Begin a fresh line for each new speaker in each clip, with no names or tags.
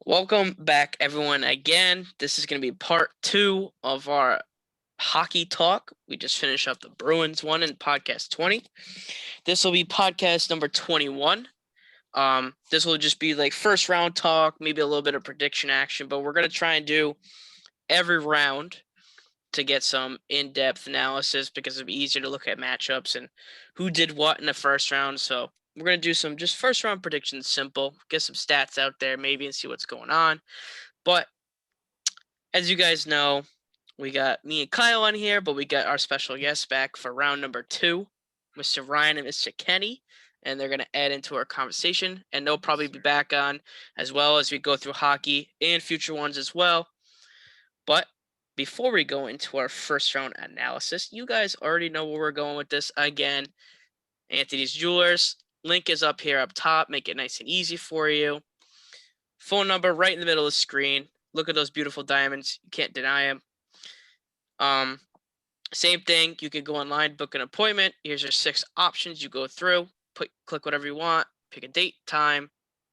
Welcome back, everyone. Again, this is going to be part two of our hockey talk. We just finished up the Bruins one in podcast 20. This will be podcast number 21. This will just be like first round talk, maybe a little bit of prediction action, but we're going to try and do every round to get some in-depth analysis because it'll be easier to look at matchups and who did what in the first round. So we're going to do some just first round predictions, simple, get some stats out there maybe and see what's going on. But as you guys know, we got me and Kyle on here, but we got our special guests back for round number 2, Mr. Ryan and Mr. Kenny, and they're going to add into our conversation, and they'll probably be back on as well as we go through hockey and future ones as well. But before we go into our first round analysis, you guys already know where we're going with this again. Anthony's Jewelers, link is up here up top, make it nice and easy for you. Phone number right in the middle of the screen. Look at those beautiful diamonds. You can't deny them. Same thing. You can go online, book an appointment. Here's your 6 options. You go through, click whatever you want, pick a date, time,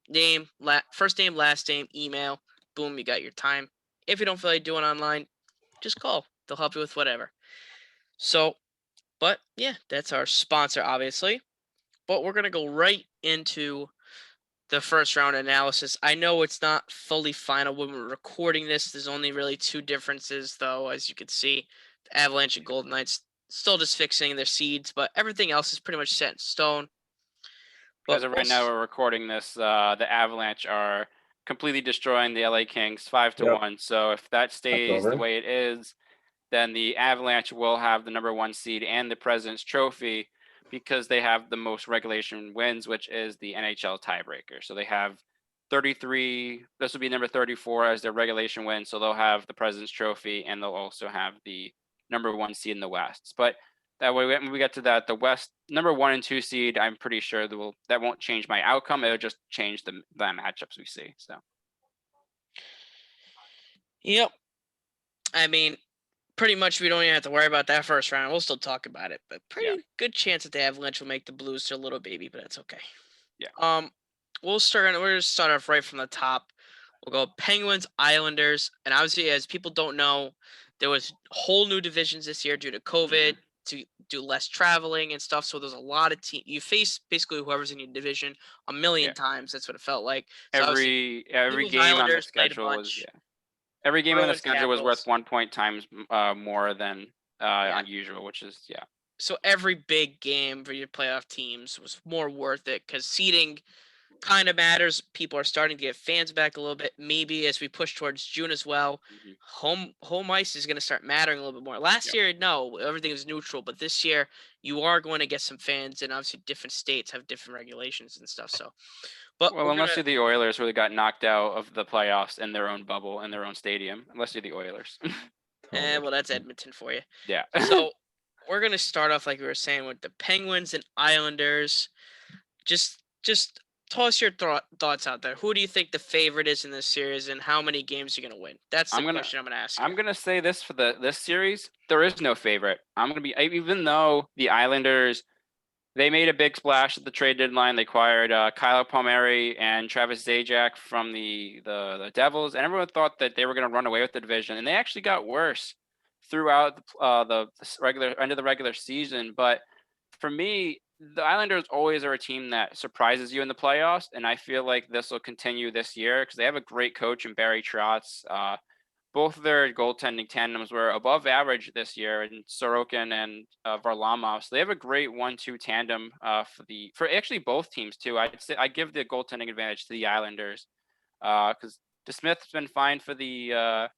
name, first name, last name, email. Boom, you got your time. If you don't feel like doing online, just call. They'll help you with whatever. So, but yeah, that's our sponsor, obviously. But we're going to go right into the first round analysis. I know it's not fully final when we're recording this. There's only really 2 differences, though, as you can see. The Avalanche and Golden Knights still just fixing their seeds, but everything else is pretty much set in stone.
But as of right now, we're recording this. The Avalanche are completely destroying the LA Kings 5-1. So if that stays the way it is, then the Avalanche will have the number 1 seed and the President's Trophy because they have the most regulation wins, which is the NHL tiebreaker. So they have 33. This will be number 34 as their regulation win. So they'll have the President's Trophy and they'll also have the number 1 seed in the West. But that way, when we get to that, the West number 1 and 2 seed, I'm pretty sure that won't change my outcome. It'll just change the matchups we see. So.
Yep. I mean, pretty much we don't even have to worry about that first round. We'll still talk about it, but pretty good chance that the Avalanche will make the Blues their little baby, but that's okay.
Yeah.
We're gonna start off right from the top. We'll go Penguins, Islanders, and obviously, as people don't know, there was whole new divisions this year due to COVID, to do less traveling and stuff. So there's a lot of teams. You face basically whoever's in your division a million times. That's what it felt like.
So every game on the schedule was every game on the schedule was worth 1 point times more than unusual, which is
So every big game for your playoff teams was more worth it because seeding kind of matters. People are starting to get fans back a little bit. Maybe as we push towards June as well, home ice is going to start mattering a little bit more. Last year, no, everything was neutral, but this year you are going to get some fans, and obviously different states have different regulations and stuff. So, but
unless you're the Oilers, who got knocked out of the playoffs in their own bubble in their own stadium, unless you're the Oilers.
Well, that's Edmonton for you.
Yeah.
So we're gonna start off like we were saying with the Penguins and Islanders. Just toss your thoughts out there. Who do you think the favorite is in this series, and how many games are you gonna win? That's the question I'm gonna ask you.
I'm gonna say this for this series: there is no favorite. Even though the Islanders, they made a big splash at the trade deadline. They acquired Kyle Palmieri and Travis Zajac from the Devils, and everyone thought that they were going to run away with the division, and they actually got worse throughout the regular end of the regular season. But for me, the Islanders always are a team that surprises you in the playoffs, and I feel like this will continue this year because they have a great coach in Barry Trotz. Both of their goaltending tandems were above average this year, in Sorokin and Varlamov. So they have a great 1-2 tandem for actually both teams too. I give the goaltending advantage to the Islanders because DeSmith's been fine for the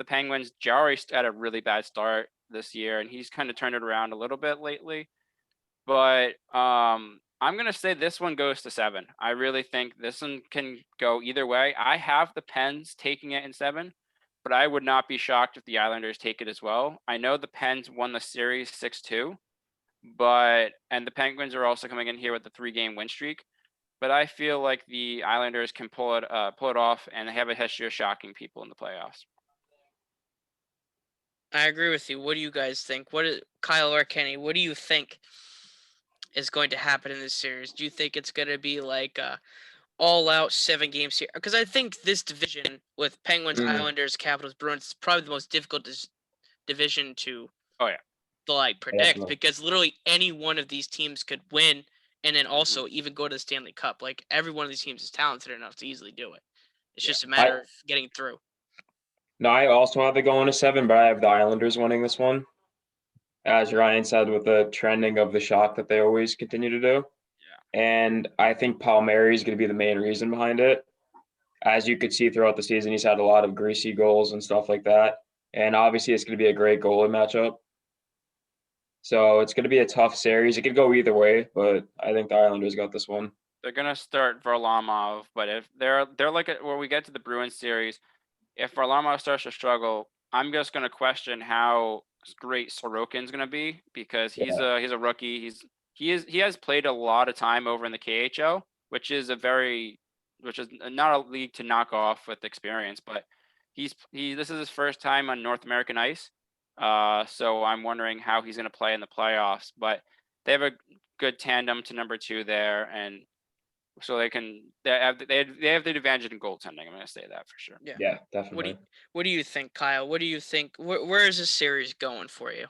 Penguins. Jarry had a really bad start this year, and he's kind of turned it around a little bit lately. But I'm gonna say this one goes to 7. I really think this one can go either way. I have the Pens taking it in 7. But I would not be shocked if the Islanders take it as well. I know the Pens won the series 6-2, and the Penguins are also coming in here with the 3-game win streak. But I feel like the Islanders can pull it off, and they have a history of shocking people in the playoffs.
I agree with you. What do you guys think? Kyle or Kenny? What do you think is going to happen in this series? Do you think it's going to be like all-out 7 game series, because I think this division with Penguins, Islanders, Capitals, Bruins is probably the most difficult division to
Oh yeah.
predict,
Definitely.
because literally any one of these teams could win and then also even go to the Stanley Cup. Like, every one of these teams is talented enough to easily do it. It's
Yeah.
just a matter of getting through.
No, I also have it going to 7, but I have the Islanders winning this one. As Ryan said, with the trending of the shot that they always continue to do.
Yeah.
And I think Palmieri is going to be the main reason behind it. As you could see throughout the season, he's had a lot of greasy goals and stuff like that. And obviously, it's going to be a great goalie matchup. So it's going to be a tough series. It could go either way, but I think the Islanders got this one.
They're gonna start Varlamov, but if they're like where we get to the Bruins series, if Varlamov starts to struggle, I'm just gonna question how great Sorokin's gonna be, because he's a rookie. He has played a lot of time over in the KHL, which is not a league to knock off with experience, but this is his first time on North American ice. So I'm wondering how he's gonna play in the playoffs. But they have a good tandem to number 2 there, and so they have the advantage in goaltending. I'm gonna say that for sure.
Yeah, definitely.
What do you think, Kyle? What do you think? Where is this series going for you?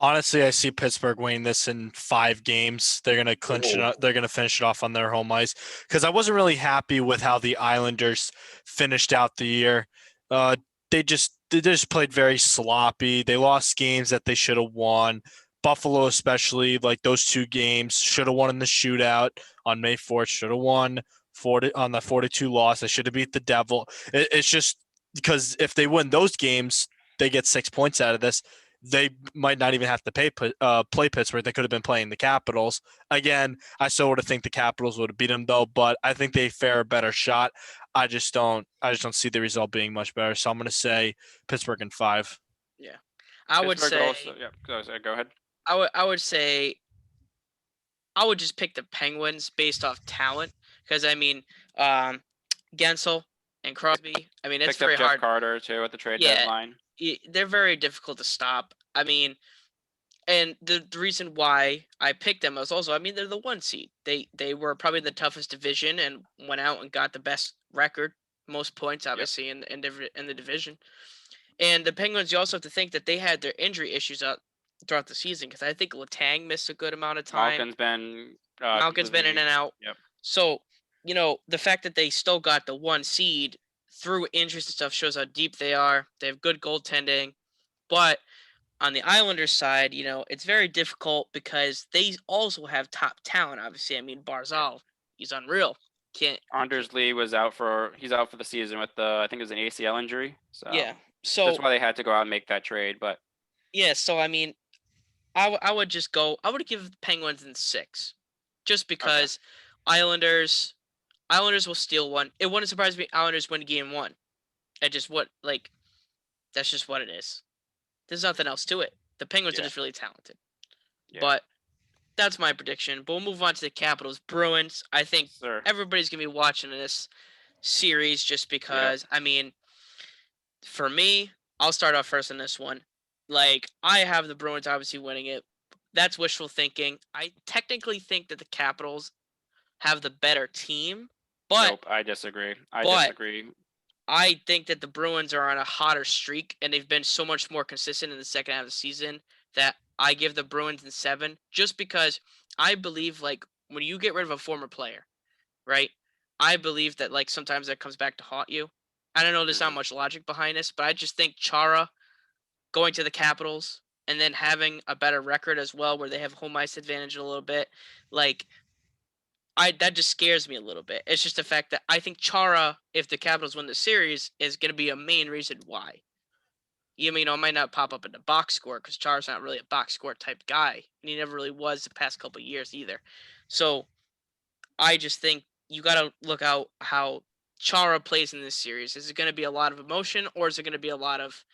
Honestly, I see Pittsburgh winning this in 5 games. They're gonna clinch it. They're gonna finish it off on their home ice, because I wasn't really happy with how the Islanders finished out the year. They just played very sloppy. They lost games that they should have won. Buffalo, especially, like those 2 games, should have won in the shootout on May 4th. Should have won 40 on the 4-2 loss. They should have beat the Devil. It's just because if they win those games, they get 6 points out of this. They might not even have to play Pittsburgh. They could have been playing the Capitals. Again, I still would have think the Capitals would have beat them though, but I think they fare a better shot. I just don't see the result being much better. So I'm going to say Pittsburgh in 5.
Yeah, I would
Pittsburgh
say.
also, yeah, go ahead.
I would say I would just pick the Penguins based off talent, because I mean, Gensel and Crosby. I mean, it's
Picked
very
up Jeff
hard.
Carter too at the trade deadline.
They're very difficult to stop. I mean, and the reason why I picked them was also, I mean, they're the 1 seed. They were probably the toughest division and went out and got the best record, most points, obviously, in the division. And the Penguins, you also have to think that they had their injury issues out throughout the season, because I think Letang missed a good amount of time. Malkin's been in and out.
Yep.
So, the fact that they still got the 1 seed through injuries and stuff shows how deep they are. They have good goaltending. But on the Islanders side, it's very difficult because they also have top talent, obviously. I mean, Barzal, he's unreal.
Anders Lee he's out for the season with I think it was an ACL injury. So
yeah. So
that's why they had to go out and make that trade. But
yeah, so I mean, I would give the Penguins in 6, just because Islanders will steal one. It wouldn't surprise me Islanders win game 1. That's just what it is. There's nothing else to it. The Penguins are just really talented. Yeah. But that's my prediction. But we'll move on to the Capitals. Bruins. I think everybody's going to be watching this series just because, I mean, for me, I'll start off first in this one. Like, I have the Bruins obviously winning it. That's wishful thinking. I technically think that the Capitals have the better team. But
nope, I disagree.
I think that the Bruins are on a hotter streak, and they've been so much more consistent in the second half of the season that I give the Bruins in 7, just because I believe, like, when you get rid of a former player, right, I believe that, like, sometimes that comes back to haunt you. I don't know, there's not much logic behind this, but I just think Chara going to the Capitals and then having a better record as well, where they have home ice advantage a little bit, like, that just scares me a little bit. It's just the fact that I think Chara, if the Capitals win the series, is going to be a main reason why. It might not pop up in the box score, because Chara's not really a box score type guy, and he never really was the past couple of years either. So I just think you got to look out how Chara plays in this series. Is it going to be a lot of emotion, or is it going to be a lot of,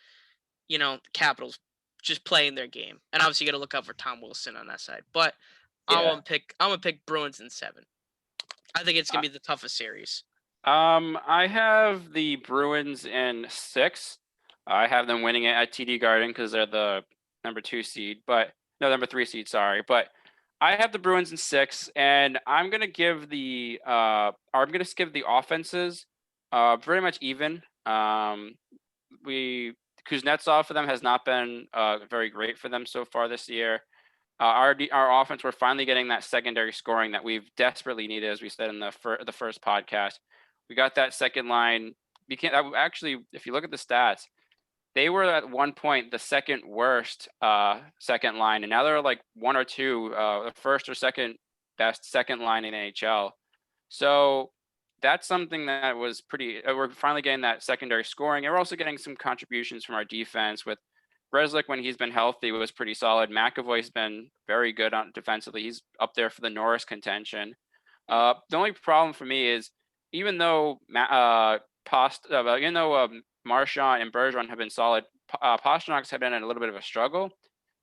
Capitals just playing their game? And obviously you got to look out for Tom Wilson on that side. But I'm gonna pick Bruins in 7. I think it's gonna be the toughest series.
I have the Bruins in 6. I have them winning it at TD Garden because they're the number 3 seed. Sorry, but I have the Bruins in 6, and I'm gonna give the offenses very much even. Kuznetsov for them has not been very great for them so far this year. Our offense, we're finally getting that secondary scoring that we've desperately needed, as we said in the first podcast. We got that second line. Actually, if you look at the stats, they were at one point the second worst second line, and now they're like one or two, the first or second best second line in NHL. So that's something that was pretty. We're finally getting that secondary scoring, and we're also getting some contributions from our defense with Breslik when he's been healthy was pretty solid. McAvoy's been very good on defensively. He's up there for the Norris contention. The only problem for me is even though Marchand and Bergeron have been solid, Pasternak's have been in a little bit of a struggle,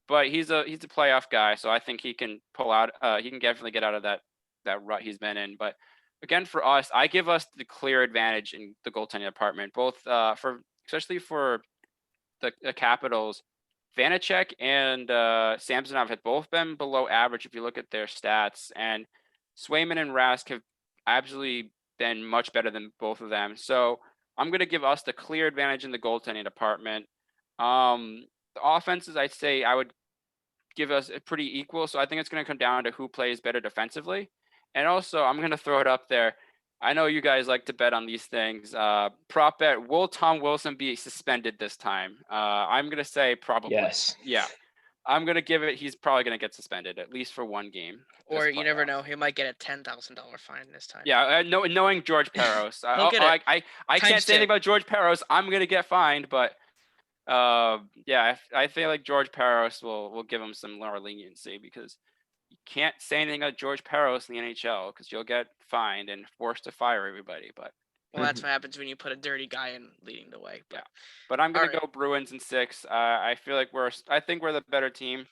but he's a playoff guy, so I think he can pull out. He can definitely get out of that rut he's been in. But again, for us, I give us the clear advantage in the goaltending department, both especially for the Capitals. Vanacek and Samsonov have both been below average if you look at their stats, and Swayman and Rask have absolutely been much better than both of them. So I'm going to give us the clear advantage in the goaltending department. The offenses, I'd say I would give us a pretty equal. So I think it's going to come down to who plays better defensively. And also, I'm going to throw it up there. I know you guys like to bet on these things. Prop bet, will Tom Wilson be suspended this time? I'm going to say probably.
Yes.
Yeah. I'm going to give it, he's probably going to get suspended, at least for one game.
Or you never know, he might get a $10,000 fine this time.
Yeah, knowing George Peros.
I
can't say anything about George Peros. I'm going to get fined, but yeah, I feel like George Peros will give him some more leniency, because you can't say anything about George Peros in the NHL because you'll get fined and forced to fire everybody. But
well, that's what happens when you put a dirty guy in leading the way. But,
yeah, but I'm gonna go Bruins in 6. I feel like I think we're the better team.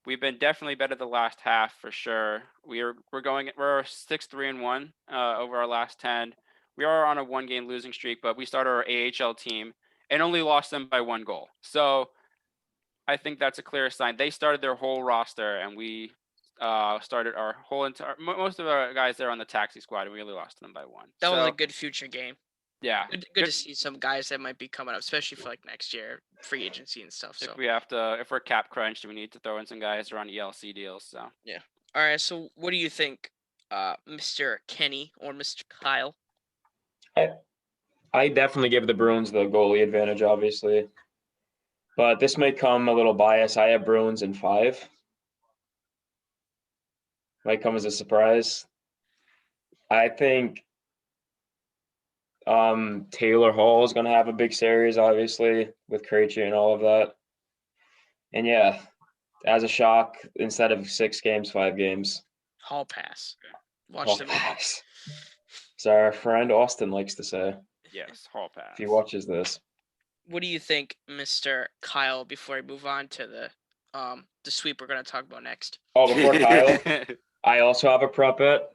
We've been definitely better the last half for sure. We're 6-3-1 over our last 10. We are on a 1-game losing streak, but we started our AHL team and only lost them by 1 goal. So I think that's a clear sign. They started their whole roster, and we started our whole entire. Most of our guys there on the taxi squad, and we only lost them by 1.
That was a good future game.
Yeah,
good to see some guys that might be coming up, especially for like next year, free agency and stuff. So
if we're cap crunched, we need to throw in some guys who are on ELC deals. So
yeah. All right. So what do you think, Mr. Kenny or Mr. Kyle?
I definitely give the Bruins the goalie advantage, obviously. But this may come a little biased. I have Bruins in 5. Might come as a surprise. I think Taylor Hall is going to have a big series, obviously, with Krejci and all of that. And yeah, as a shock, instead of 6 games, 5 games.
Hall pass. Watch the
pass. So our friend Austin likes to say.
Yes, Hall pass.
If he watches this.
What do you think, Mr. Kyle, before we move on to the sweep we're going to talk about next?
Oh, before Kyle, I also have a prop bet.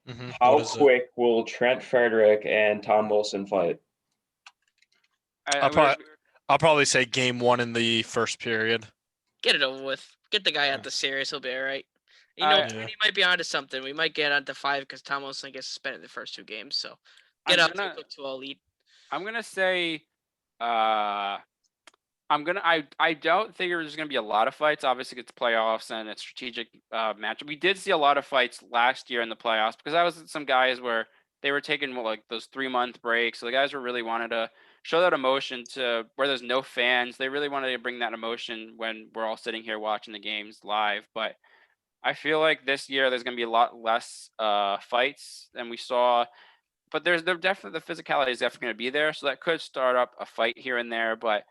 Mm-hmm.
How quick will Trent Frederick and Tom Wilson fight?
I'll probably say game 1 in the first period.
Get it over with. Get the guy out the series. He'll be all right. You know, he might be onto something. We might get onto 5 because Tom Wilson gets suspended the first 2 games. So get out to a quick 2-all lead. I'm
gonna say, I don't think there's gonna be a lot of fights. Obviously, it's playoffs and it's strategic matchup. We did see a lot of fights last year in the playoffs because I was some guys where they were taking like those 3-month breaks. So the guys were really wanted to show that emotion to where there's no fans. They really wanted to bring that emotion when we're all sitting here watching the games live. But I feel like this year there's going to be a lot less fights than we saw. But there's definitely the physicality is definitely going to be there. So that could start up a fight here and there. But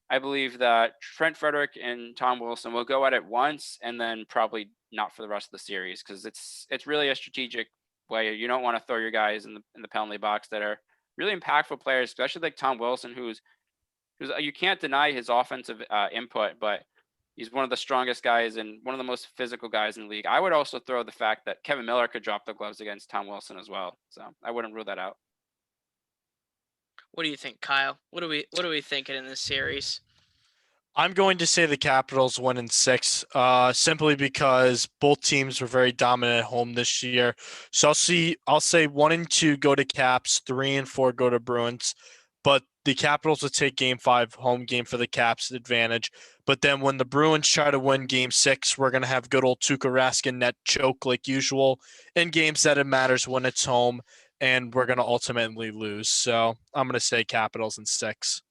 I believe that Trent Frederick and Tom Wilson will go at it once and then probably not for the rest of the series because it's really a strategic way. You don't want to throw your guys in the penalty box that are really impactful players, especially like Tom Wilson, who's you can't deny his offensive input, but he's one of the strongest guys and one of the most physical guys in the league. I would also throw the fact that Kevin Miller could drop the gloves against Tom Wilson as well. So I wouldn't rule that out.
What do you think, Kyle? What are we thinking in this series?
I'm going to say the Capitals win in 6, simply because both teams were very dominant at home this year. So I'll say 1 and 2 go to Caps, 3 and 4 go to Bruins, but the Capitals will take Game 5 home game for the Caps advantage. But then when the Bruins try to win Game 6, we're going to have good old Tuukka Rask net choke like usual in games that it matters when it's home, and we're going to ultimately lose. So I'm going to say Capitals in 6.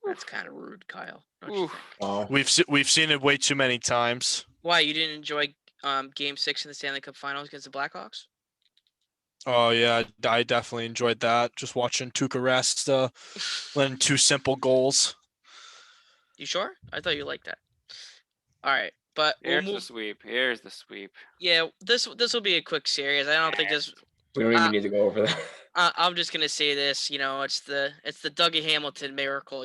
That's kind of rude, Kyle. Don't you
Oof.
think?
Oh,
We've seen it way too many times.
Why you didn't enjoy Game 6 in the Stanley Cup Finals against the Blackhawks?
Oh yeah, I definitely enjoyed that. Just watching Tuukka Rask letting 2 simple goals.
You sure? I thought you liked that. All right, but we'll
Here's the
move.
sweep. Here's the sweep.
Yeah, this will be a quick series. I don't think this.
we don't even need to go over that.
I'm just gonna say this. It's the Dougie Hamilton miracle.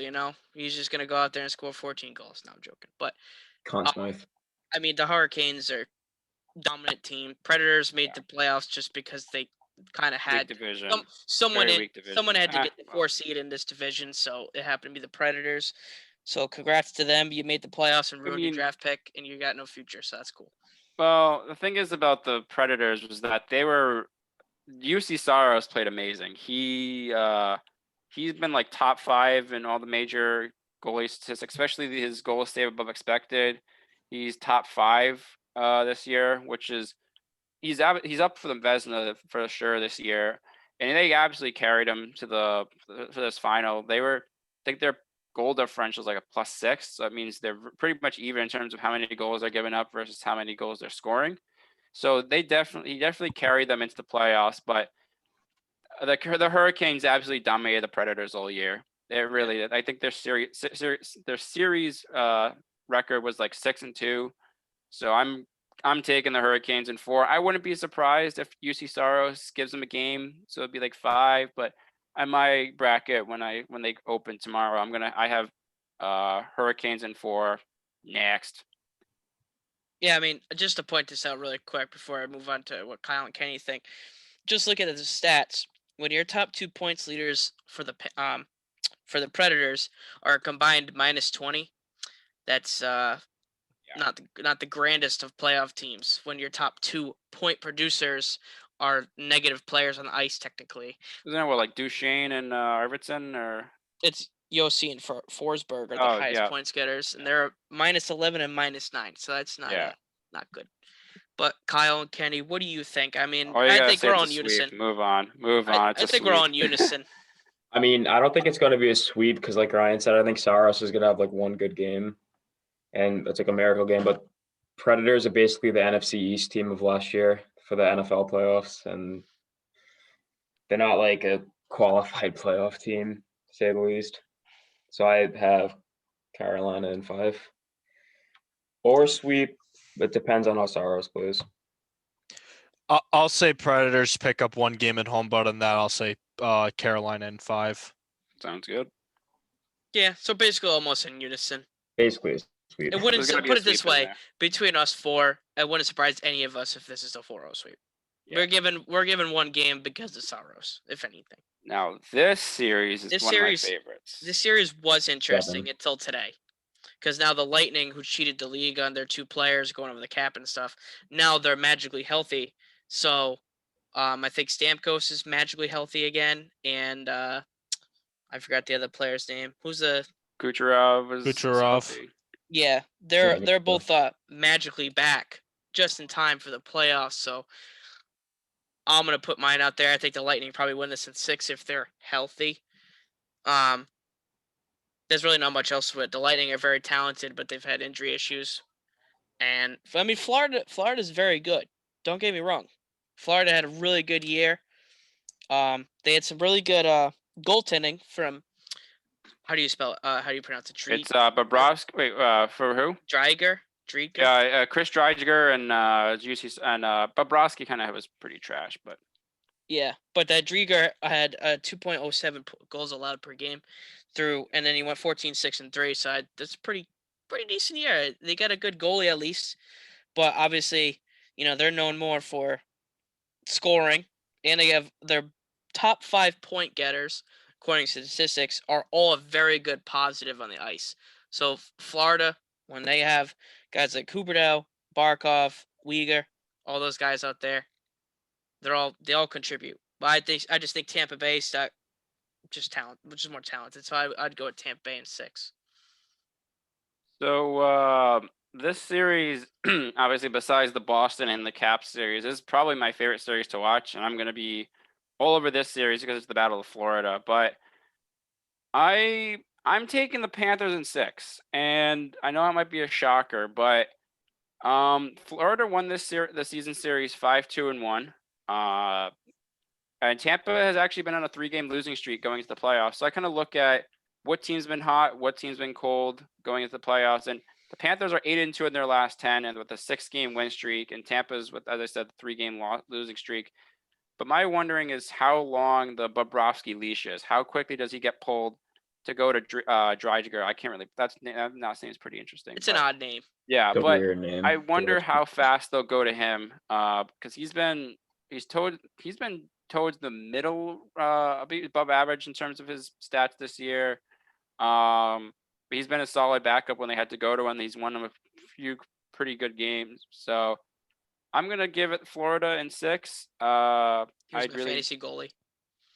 He's just gonna go out there and score 14 goals. No, I'm joking. But
Conn Smythe.
I mean, the Hurricanes are dominant team. Predators made the playoffs just because they kind of
Weak
had
division.
someone
Very
in.
weak division.
Someone had to get the
well,
4 seed in this division, so it happened to be the Predators. So congrats to them. You made the playoffs and ruined your
mean-
draft pick, and you got no future. So that's cool.
Well, the thing is about the Predators was that they were UC Saros played amazing. He's been like top 5 in all the major goalie statistics, especially his goal save above expected. He's top 5 this year, which is he's up for the Vezina for sure this year, and they absolutely carried him to for this final. I think their goal differential is like a +6, so that means they're pretty much even in terms of how many goals they're giving up versus how many goals they're scoring. So he definitely carried them into the playoffs, but the Hurricanes absolutely dominated the Predators all year. They really did. I think their series record was like 6-2. So I'm taking the Hurricanes in 4. I wouldn't be surprised if UC Saros gives them a game, so it'd be like 5. But on my bracket when they open tomorrow, I have Hurricanes in 4 next.
Yeah, I mean, just to point this out really quick before I move on to what Kyle and Kenny think, just look at the stats. When your top 2 points leaders for the Predators are combined -20, that's not the grandest of playoff teams. When your top 2 point producers are negative players on the ice, technically,
Isn't that what like Duchesne and Arvidsson or?
it's Yossi and Forsberg are the
Oh,
highest
yeah.
points getters, and they're -11 and -9, so that's not
Yeah.
not good. But Kyle and Kenny, what do you think? I mean,
All you
I
gotta
think
say
we're
it's a
on
sweep.
unison.
Move on. It's
I
a
think we're
sweep.
on unison.
I mean, I don't think it's going to be a sweep because, like Ryan said, I think Saros is going to have like one good game, and it's like a miracle game. But Predators are basically the NFC East team of last year for the NFL playoffs, and they're not like a qualified playoff team, to say the least. So I have Carolina in 5 or sweep. It depends on how Saros plays.
I'll say Predators pick up 1 game at home, but on that I'll say Carolina in 5.
Sounds good.
Yeah, so basically almost in unison.
Basically, a sweep.
It wouldn't
There's gonna be
put
a
it this
sweep in
way,
there.
between us 4, it wouldn't surprise any of us if this is a 4-0 sweep.
Yeah.
We're given 1 game because of Saros, if anything.
Now this series is
This
one
series-
of my favorites.
This series was interesting
7.
until today. Because now the Lightning, who cheated the league on their 2 players going over the cap and stuff, now they're magically healthy. So I think Stamkos is magically healthy again, and I forgot the other player's name. Who's the
Kucherov is healthy.
Yeah, they're
Stamkos.
both magically back just in time for the playoffs. So I'm gonna put mine out there. I think the Lightning probably win this in 6 if they're healthy. There's really not much else to it. The Lightning are very talented, but they've had injury issues. And I mean, Florida's very good. Don't get me wrong. Florida had a really good year. They had some really good goaltending from how do you spell it? How do you pronounce it?
It's Bobrovsky. Wait, for who?
Driedger.
Yeah, Chris Driedger and Juicy and Bobrovsky kind of was pretty trash, but
Yeah, but that Driedger had 2.07 goals allowed per game and then he went 14-6-3. So that's pretty decent year. They got a good goalie at least, but obviously, they're known more for scoring, and they have their top 5 point getters, according to statistics, are all very good positive on the ice. So Florida, when they have guys like Huberdeau, Barkov, Uyghur, all those guys out there, they all contribute. But I just think Tampa Bay just talent, which is more talented. So I'd go with Tampa Bay in 6.
So this series, obviously, besides the Boston and the Caps series, is probably my favorite series to watch, and I'm going to be all over this series because it's the Battle of Florida. But I'm taking the Panthers in 6, and I know it might be a shocker, but Florida won the season series 5-2-1. And Tampa has actually been on a 3-game losing streak going into the playoffs. So I kind of look at what team's been hot, what team's been cold going into the playoffs, and the Panthers are 8-2 in their last 10, and with a 6-game win streak, and Tampa's with, as I said, the 3-game losing streak. But my wondering is how long the Bobrovsky leash is. How quickly does he get pulled to go to Dreiger? I can't really. That last name is pretty interesting.
It's an odd name.
Yeah,
It's a
but
weird name.
I wonder how fast they'll go to him because he's been towards the middle, a bit above average in terms of his stats this year. But he's been a solid backup when they had to go to him. He's won a few pretty good games. So I'm gonna give it Florida in 6.
He was my
really,
fantasy goalie.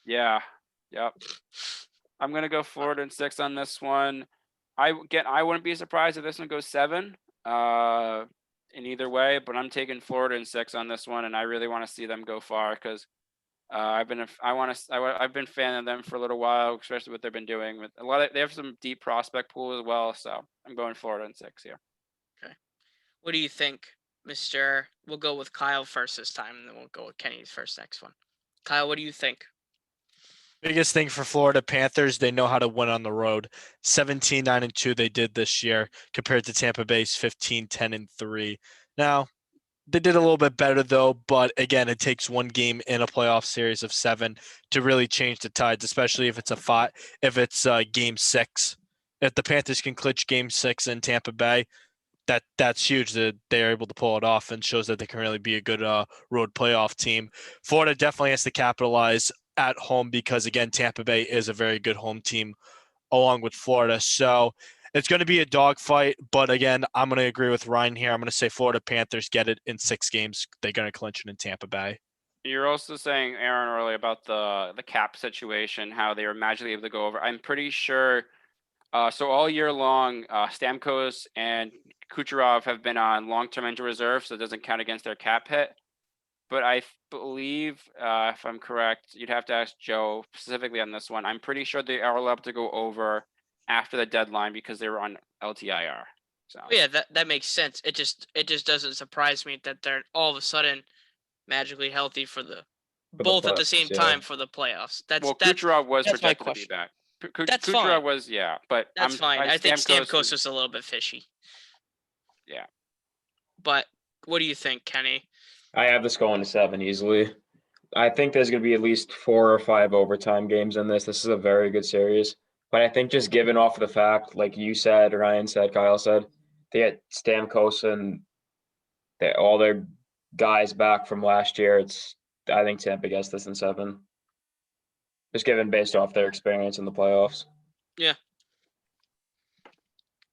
yeah, yep. I'm gonna go Florida in 6 on this one. I wouldn't be surprised if this one goes 7. In either way, but I'm taking Florida in 6 on this one, and I really want to see them go far because I've been a fan of them for a little while, especially what they've been doing with they have some deep prospect pool as well. So I'm going Florida in 6 here.
Okay. What do you think, Mr.? We'll go with Kyle first this time, and then we'll go with Kenny's first next one. Kyle, what do you think?
Biggest thing for Florida Panthers, they know how to win on the road. 17-9-2 they did this year compared to Tampa Bay's 15-10-3. Now, they did a little bit better though, but again, it takes one game in a playoff series of 7 to really change the tides, especially if it's game 6. If the Panthers can clinch game 6 in Tampa Bay, that's huge that they're able to pull it off and shows that they can really be a good road playoff team. Florida definitely has to capitalize at home because, again, Tampa Bay is a very good home team along with Florida. So it's going to be a dogfight, but again, I'm going to agree with Ryan here. I'm going to say Florida Panthers get it in 6 games. They're going to clinch it in Tampa Bay.
You're also saying, Aaron, earlier about the cap situation, how they were magically able to go over. I'm pretty sure. So all year long, Stamkos and Kucherov have been on long-term injury reserve, so it doesn't count against their cap hit. But I believe, if I'm correct, you'd have to ask Joe specifically on this one. I'm pretty sure they are allowed to go over after the deadline because they were on LTIR. So
yeah, that makes sense. It just doesn't surprise me that they're all of a sudden magically healthy for both at the same time for the playoffs.
Kucherov was
that's my
projected to be back.
That's
Kucherov
fine.
was, yeah, but
that's fine. I think Stamkos was a little bit fishy.
Yeah.
But what do you think, Kenny?
I have this going to 7 easily. I think there's going to be at least 4 or 5 overtime games in this. This is a very good series. But I think just given off of the fact, like you said, Ryan said, Kyle said, they had Stamkos and all their guys back from last year. I think Tampa gets this in 7. Just given based off their experience in the playoffs.
Yeah.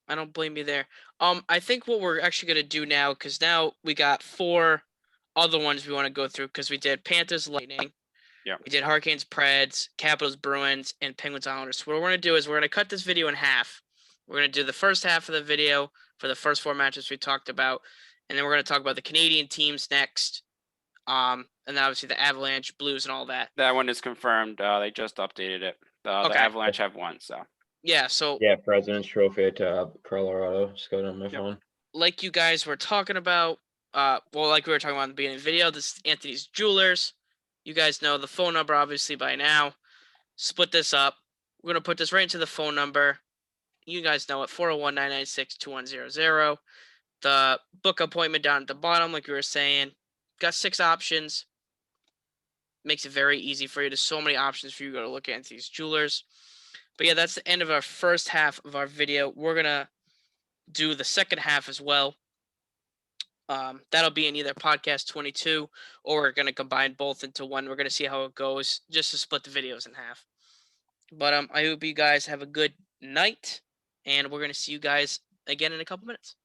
I don't blame you there. I think what we're actually going to do now, because now we got 4 other ones we want to go through, because we did Panthers, Lightning.
Yeah.
We did Hurricanes, Preds, Capitals, Bruins, and Penguins, Islanders. So what we're going to do is we're going to cut this video in half. We're going to do the first half of the video for the first 4 matches we talked about, and then we're going to talk about the Canadian teams next. And then obviously the Avalanche, Blues, and all that.
That one is confirmed. They just updated it. The Avalanche have won, so.
Yeah, so.
Yeah, President's Trophy to Colorado. Just got on my phone.
Like you guys were talking about, like we were talking about in the beginning of the video, this is Anthony's Jewelers. You guys know the phone number, obviously, by now. Split this up. We're going to put this right into the phone number. You guys know it, 401-996-2100. The book appointment down at the bottom, like we were saying. Got 6 options. Makes it very easy for you. There's so many options for you to go to look at Anthony's Jewelers. But yeah, that's the end of our first half of our video. We're going to do the second half as well. That'll be in either podcast 22, or we're going to combine both into one. We're going to see how it goes, just to split the videos in half. But I hope you guys have a good night. and we're going to see you guys again in a couple minutes.